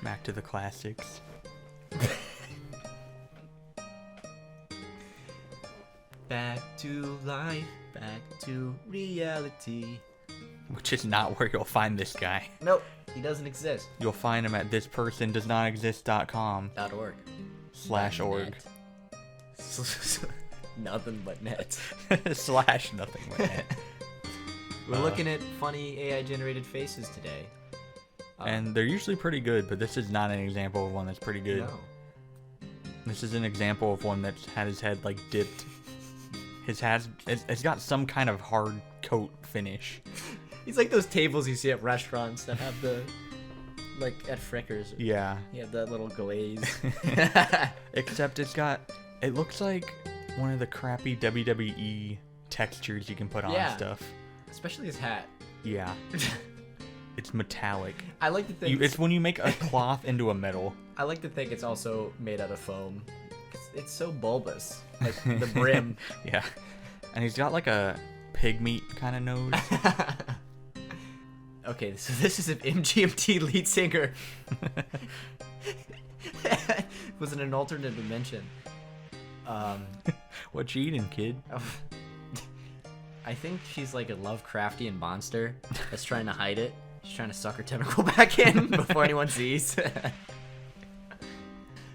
Back to the classics. Back to life, back to reality. Which is not where you'll find this guy. Nope, he doesn't exist. You'll find him at thispersondoesnotexist.com .org. /org. Nothing but net. / nothing but net. We're looking at funny AI-generated faces today. And they're usually pretty good, but this is not an example of one that's pretty good. No. This is an example of one that's had his head, like, dipped. It's got some kind of hard coat finish. He's like those tables you see at restaurants that have the, like, at Frickers. Yeah. You have that little glaze. Except it looks like one of the crappy WWE textures you can put on stuff. Especially his hat. Yeah. It's metallic. I like to think it's when you make a cloth into a metal. I like to think it's also made out of foam. It's so bulbous. Like the brim. Yeah. And he's got like a pig meat kind of nose. Okay, so this is an MGMT lead singer. Was in an alternate dimension. What you eating, kid? I think she's like a Lovecraftian monster that's trying to hide it. She's trying to suck her tentacle back in before anyone sees.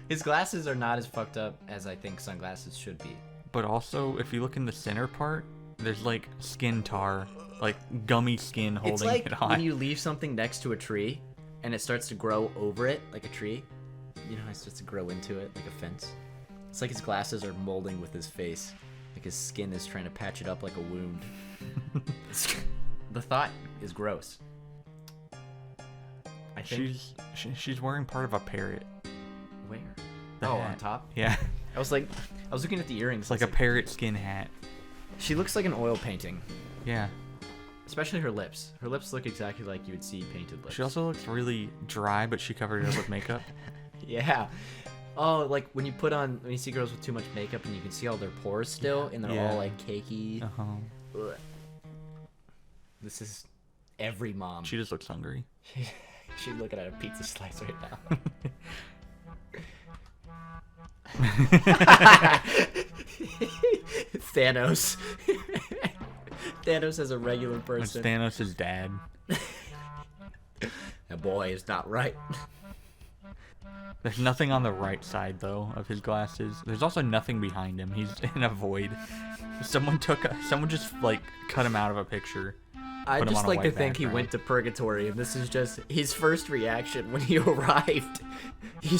His glasses are not as fucked up as I think sunglasses should be. But also, if you look in the center part, there's like skin tar, like gummy skin holding it's like it on. when you leave something next to a tree and it starts to grow over it like a tree. You know how it starts to grow into it like a fence? It's like his glasses are molding with his face. Like his skin is trying to patch it up like a wound. The thought is gross. I think. She's wearing part of a parrot. Where? The on hat. top? Yeah. I was looking at the earrings. It's like a parrot skin hat. She looks like an oil painting. Yeah. Especially her lips. Her lips look exactly like you would see painted lips. She also looks really dry, but she covered it up with makeup. Yeah. Oh, like when you see girls with too much makeup and you can see all their pores still, and they're all like cakey. Ugh. This is every mom. She just looks hungry. She's looking at a pizza slice right now. Thanos. Thanos as a regular person. It's Thanos' dad. That boy is not right. There's nothing on the right side, though, of his glasses. There's also nothing behind him. He's in a void. Someone just, like, cut him out of a picture. I just like to think he went to purgatory, and this is just his first reaction when he arrived. He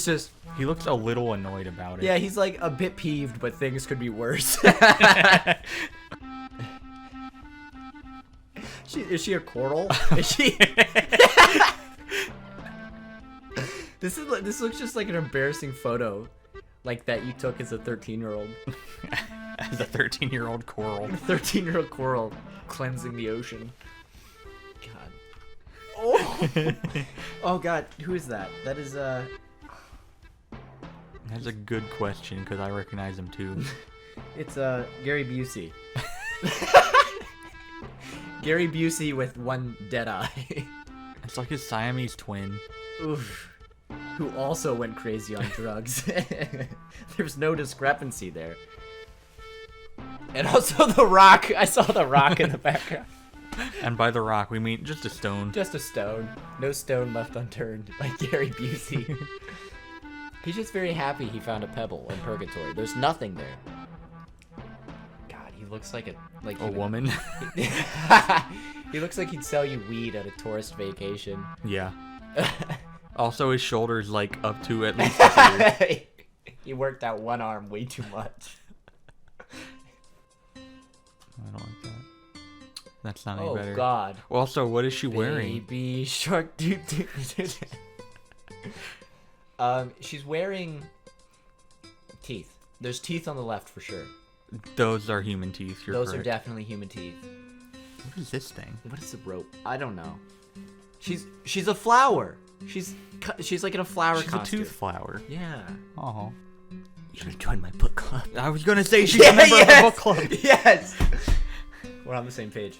looks a little annoyed about it. Yeah, he's, like, a bit peeved, but things could be worse. Is she a coral? Is she... This looks just like an embarrassing photo, like that you took as a 13-year-old. As a 13-year-old coral. 13-year-old coral cleansing the ocean. God. Oh. Oh God, who is that? That is That's a good question because I recognize him too. It's Gary Busey. Gary Busey with one dead eye. It's like his Siamese twin. Oof. Who also went crazy on drugs. There's no discrepancy there. And also The Rock. I saw The Rock in the background. And by The Rock, we mean just a stone. Just a stone. No stone left unturned by Gary Busey. He's just very happy he found a pebble in purgatory. There's nothing there. God, he looks like a woman. He looks like he'd sell you weed at a tourist vacation. Yeah. Also, his shoulder's like up to at least his ear. He worked out one arm way too much. I don't like that. That's not any better. Oh God. Also, what is she wearing? Baby shark. She's wearing teeth. There's teeth on the left for sure. Those are human teeth. Those are definitely human teeth. What is this thing? What is the rope? I don't know. She's a flower. She's like in a flower costume. She's a tooth flower. Yeah. Oh. You should join my book club. I was gonna say she's a member of the book club. Yes. We're on the same page.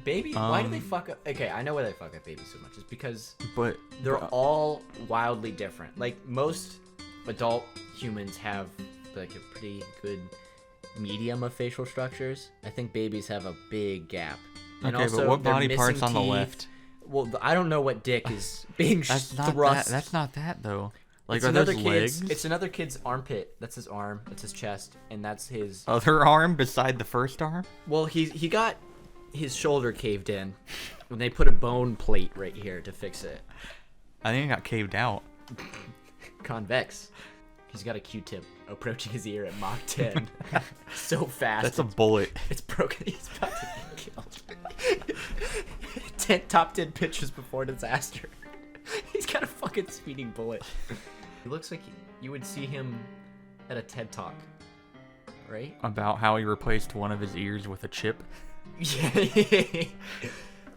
Baby, why do they fuck up? Okay, I know why they fuck up babies so much. It's because But they're all wildly different. Like, most adult humans have, like, a pretty good medium of facial structures. I think babies have a big gap. And okay, also, but what they're body parts missing on the teeth. left? Well, I don't know what dick is being That's not thrust. that. That's not that though. Like, It's are another those kid's. legs? It's another kid's armpit. That's his arm. That's his chest, and that's his. Other arm beside the first arm? Well, he got his shoulder caved in when they put a bone plate right here to fix it. I think it got caved out. Convex. He's got a Q-tip approaching his ear at Mach 10. So fast. That's a bullet. It's broken. He's about to get killed. Top 10 pitches before disaster. He's got a fucking speeding bullet. He looks like you would see him at a TED Talk, right? About how he replaced one of his ears with a chip. Yeah.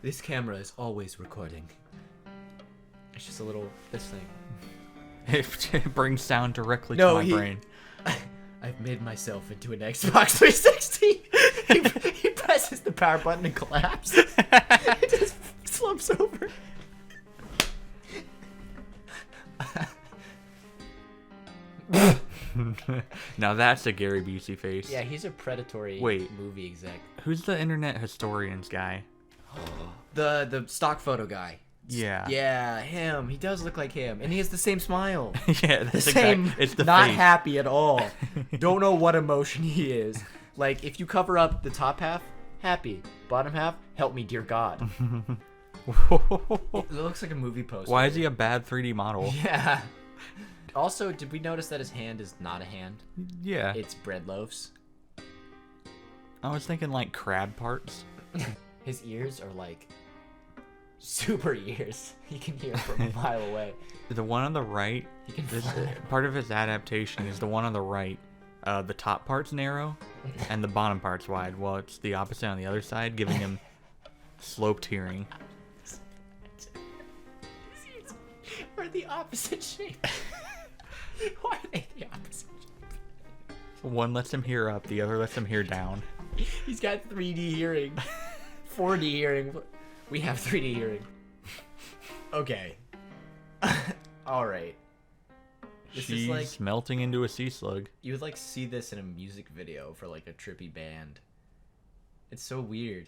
This camera is always recording. It's just a little this thing. It brings sound directly to my brain. I've made myself into an Xbox 360. He presses the power button and collapses. It just slumps over. Now that's a Gary Busey face. Yeah, he's a predatory movie exec. Who's the internet historians guy? The stock photo guy. Yeah. Yeah, him. He does look like him, and he has the same smile. Yeah, The that's same. It's the not face. happy at all. Don't know what emotion he is. Like, if you cover up the top half, happy. Bottom half, help me, dear God. It looks like a movie poster. Why is he a bad 3D model? Yeah. Also, did we notice that his hand is not a hand? Yeah. It's bread loaves. I was thinking like crab parts. His ears are like super ears. You can hear from a mile away. The one on the right, He can this, fly. part of his adaptation is the one on the right. The top part's narrow and the bottom part's wide. Well, it's the opposite on the other side, giving him sloped hearing. Are the opposite shape. Why are they the opposite shape? One lets him hear up, the other lets him hear down. He's got 3D hearing. 4D hearing. We have 3D hearing. Okay. Alright. This She's is like, melting into a sea slug. you would like see this in a music video for like a trippy band. It's so weird.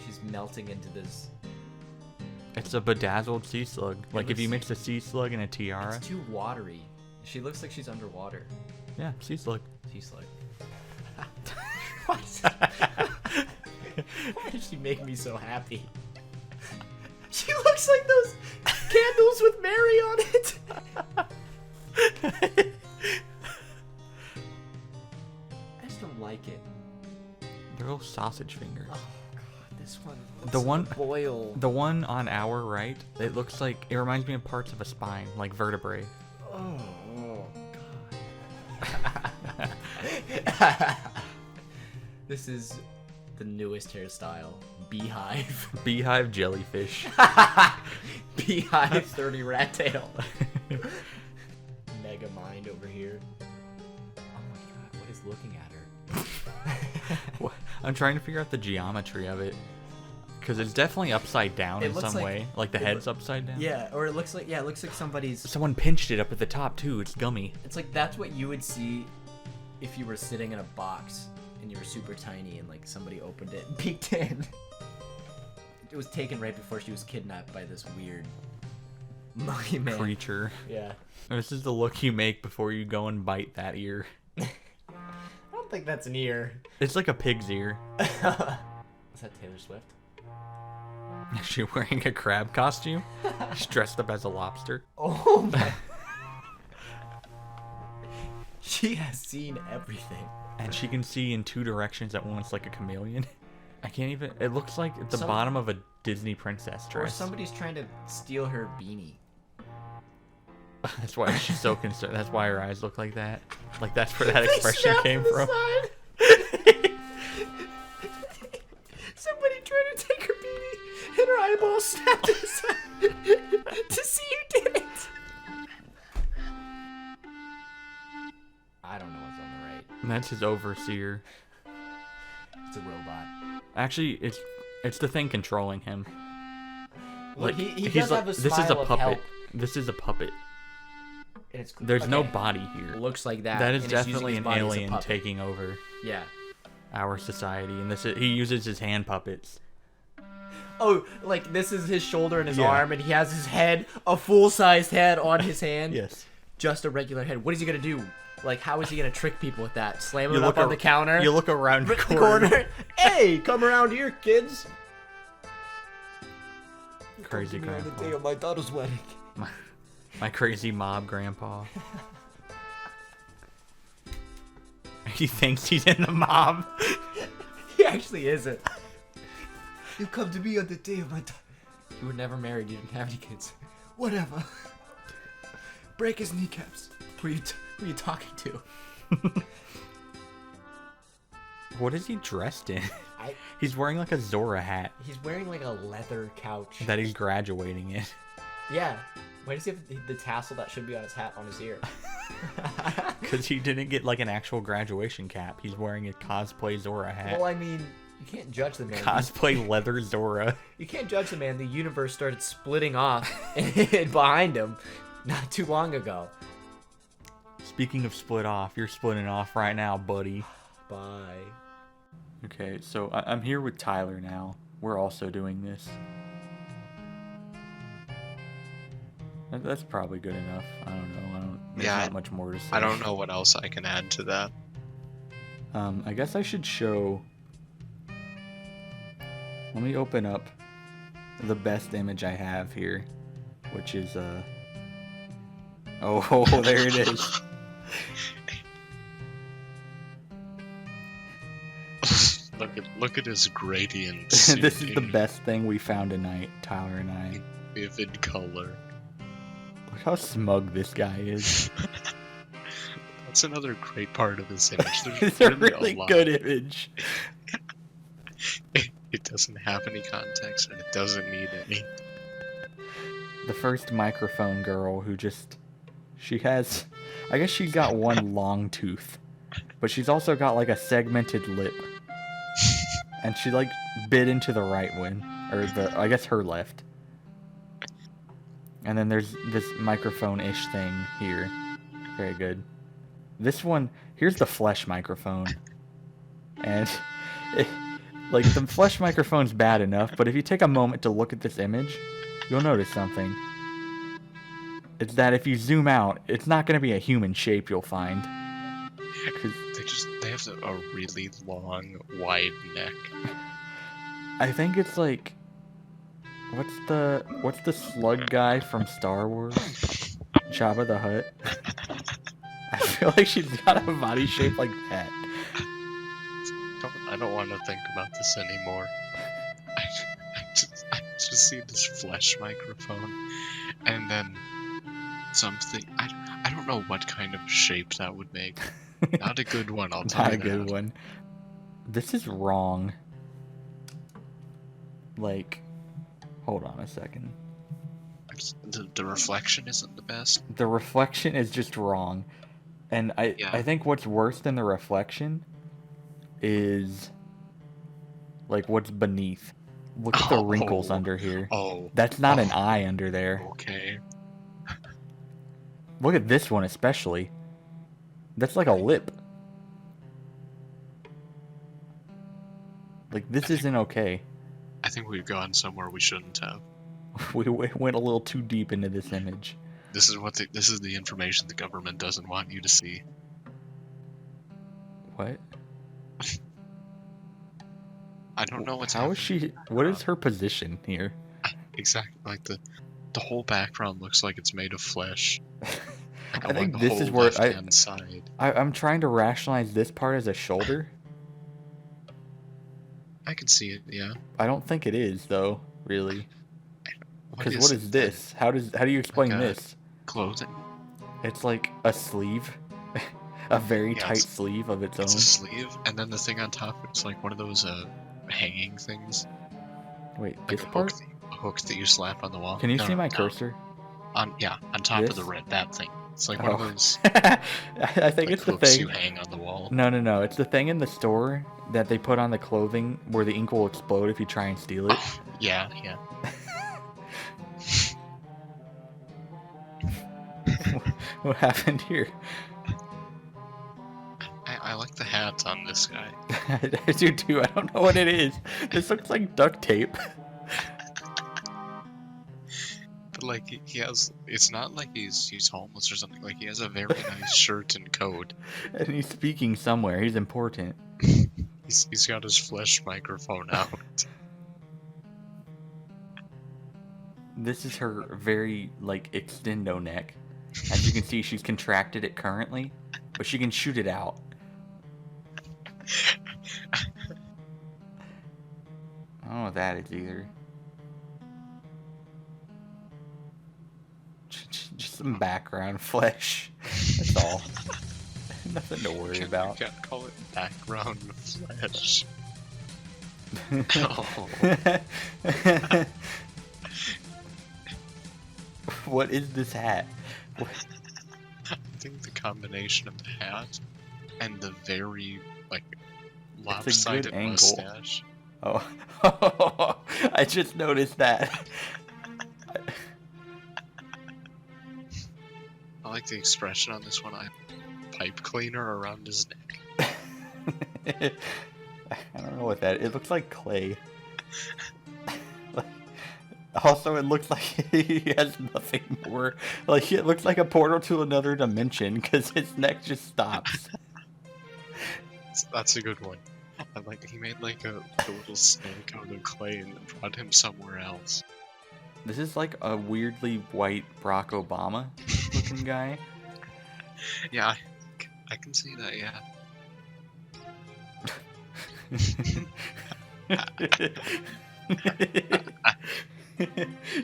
She's melting into this. It's a bedazzled sea slug. Like if you looks- mix a sea slug and a tiara. It's too watery. She looks like she's underwater. Yeah, sea slug. She's like. Why does she make me so happy? She looks like those candles with Mary on it. I just don't like it. They're little sausage fingers. Oh god, this one. The one- boil. The one on our right, it looks like it reminds me of parts of a spine, like vertebrae. Oh god. This is the newest hairstyle. Beehive. Beehive jellyfish. Beehive 30 rat tail. Mega mind over here. Oh my god, what is looking at her? I'm trying to figure out the geometry of it. Because it's definitely upside down It in looks some like- way. Like the it head's upside down. Yeah, or it looks like somebody's. Someone pinched it up at the top too. It's gummy. It's like that's what you would see if you were sitting in a box and you were super tiny and like somebody opened it and peeked in. It was taken right before she was kidnapped by this weird monkey man. Creature. Yeah. This is the look you make before you go and bite that ear. I don't think that's an ear. It's like a pig's ear. Is that Taylor Swift? Is she wearing a crab costume? She's dressed up as a lobster. Oh my. She has seen everything. And she can see in two directions at once like a chameleon. I can't even... It looks like the Some- bottom of a Disney princess Or dress. somebody's trying to steal her beanie. That's why she's so concerned. That's why her eyes look like that. Like that's where that expression came from. Somebody tried to take her beanie and her eyeball snapped to the side to see who did it. I don't know what's on the right. And that's his overseer. It's a robot. Actually, It's the thing controlling him. Well, Like he he's does like, have a this is a smile of puppet. help. This is a puppet. And it's, There's no okay. body here. Looks like that. That is and he's using definitely his an body as a alien puppet. taking over Yeah. our society, and he uses his hand puppets. Oh, like this is his shoulder and his Yeah. arm, and he has his head, a full-sized head on his hand. Yes. Just a regular head. What is he gonna do? Like, how is he gonna trick people with that? Slam You it up look on the counter? You look around the the corner. corner. Hey, come around here, kids. Crazy Come to me on the grandpa. day of my daughter's wedding. My crazy mob grandpa. He thinks he's in the mob. He actually isn't. You come to me on the day of my daughter. You were never married. You didn't have any kids. Whatever. Break his kneecaps. Who are you talking to? What is he dressed in? I- He's wearing like a Zora hat He's wearing like a leather couch. that he's graduating in. Yeah. Why does he have the tassel that should be on his hat on his ear? Because he didn't get like an actual graduation cap. He's wearing a cosplay Zora hat. Well, I mean, you can't judge the man. Cosplay leather Zora. You can't judge the man. The universe started splitting off behind him not too long ago. Speaking of split off, you're splitting off right now, buddy. Bye. Okay, so I'm here with Tyler now. We're also doing this. That's probably good enough. I don't know. There's Yeah, not much more to say. I don't know what else I can add to that. I guess I should show. Let me open up the best image I have here, which is oh, there it is. Look at his gradient. This is the seeking best thing we found tonight, Tyler and I. vivid color. Look how smug this guy is. That's another great part of this image. There's It's a really really lot. good image. It doesn't have any context and it doesn't need any. The first microphone girl who she has, I guess she's got one long tooth, but she's also got like a segmented lip. And she like bit into the right one, or I guess her left. And then there's this microphone-ish thing here. Very good. This one, here's the flesh microphone. And like the flesh microphone's bad enough, but if you take a moment to look at this image, you'll notice something. It's that if you zoom out, it's not going to be a human shape you'll find. 'Cause They have a really long, wide neck. I think it's like, what's the slug guy from Star Wars? Jabba the Hutt. I feel like she's got a body shape like that. I don't want to think about this anymore. I just see this flesh microphone, and then something. I don't know what kind of shape that would make. Not a good one. I'll tell Not you a good that. one. This is wrong. Like, hold on a second. The reflection isn't the best. The reflection is just wrong. And I Yeah. think what's worse than the reflection is like what's beneath. Look at the wrinkles Oh. under here. Oh, That's not an eye under there. okay. Look at this one especially. That's like a lip. Like this isn't okay. I think we've gone somewhere we shouldn't have. We went a little too deep into this image. This is the information the government doesn't want you to see. What? I don't know what's How is happening. she? What is her position here? Exactly, like the whole background looks like it's made of flesh. Like I along think the this whole is where left-hand side. I'm trying to rationalize this part as a shoulder. I can see it, yeah. I don't think it is though, really. Because what is the this? How do you explain Like a- this? Clothing. It's like a sleeve, a very Yeah, tight it's- sleeve of its It's a own. sleeve, and then the thing on top, it's like one of those hanging things. Wait, Like this a hook, part? a hook that you slap on the wall. Can you No, see my no. cursor? On top of the This? red, that thing. It's like one of Oh. those I think like it's the hooks thing. you hang on the wall. No. It's the thing in the store that they put on the clothing where the ink will explode if you try and steal it. Yeah, yeah. What happened here? I like the hat on this guy. I do too. I don't know what it is. This looks like duct tape. But like he has, it's not like he's homeless or something. Like he has a very nice shirt and coat. And he's speaking somewhere. He's important. He's got his flesh microphone out. This is her very, like, extendo neck. As you can see, she's contracted it currently, but she can shoot it out. I don't know what that is either. Just some background flesh. That's all. Nothing to worry about. You can't call it background flesh. Oh. What is this hat? I think the combination of the hat and the very like lopsided angle. mustache. Oh, I just noticed that. I like the expression on this one. I pipe cleaner around his neck. I don't know what that. It looks like clay. Also, it looks like he has nothing more. Like it looks like a portal to another dimension because his neck just stops. That's a good one. I like he made like a little snake out of clay and brought him somewhere else. This is like a weirdly white Barack Obama looking guy. Yeah, I can see that. Yeah.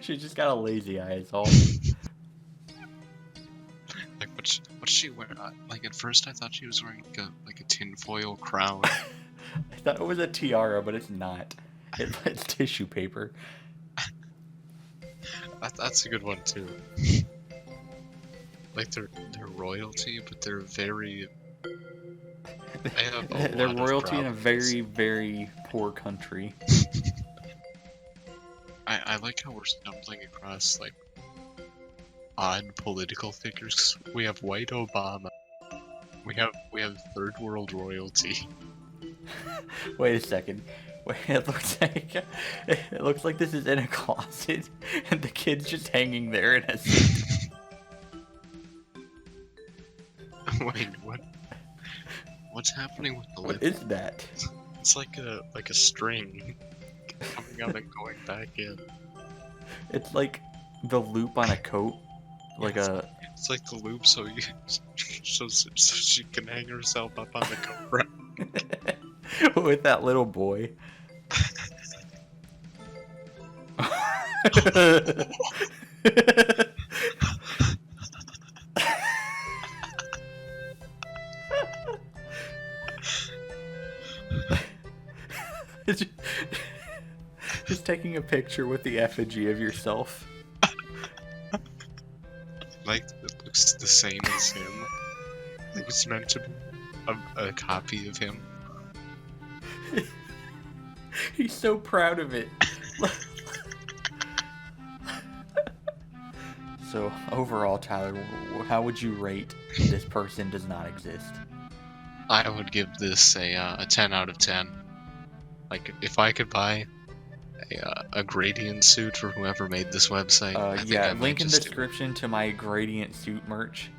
She just got a lazy eye, is all. Like what's she wearing? Like at first I thought she was wearing like a tinfoil crown. I thought it was a tiara, but it's not. It's tissue paper. That's a good one too. Like they're royalty, but they're very. They have a They're lot of royalty in a problems. very, very poor country. I like how we're stumbling across like odd political figures. We have white Obama. We have third world royalty. Wait a second. Wait, it looks like this is in a closet, and the kid's just hanging there in a seat. Wait, what? What's happening with the What lip? is that? It's like a string coming out and going back in. It's like the loop on a coat, like a. It's like the loop, so she can hang herself up on the coat rack. With that little boy. Just taking a picture with the effigy of yourself. Like it looks the same as him. Like it's meant to be a copy of him. He's so proud of it. So, overall, Tyler, how would you rate This Person Does Not Exist? I would give this a 10 out of 10. Like if I could buy a gradient suit for whoever made this website. I think Yeah, I might link in just do it. description to my gradient suit merch.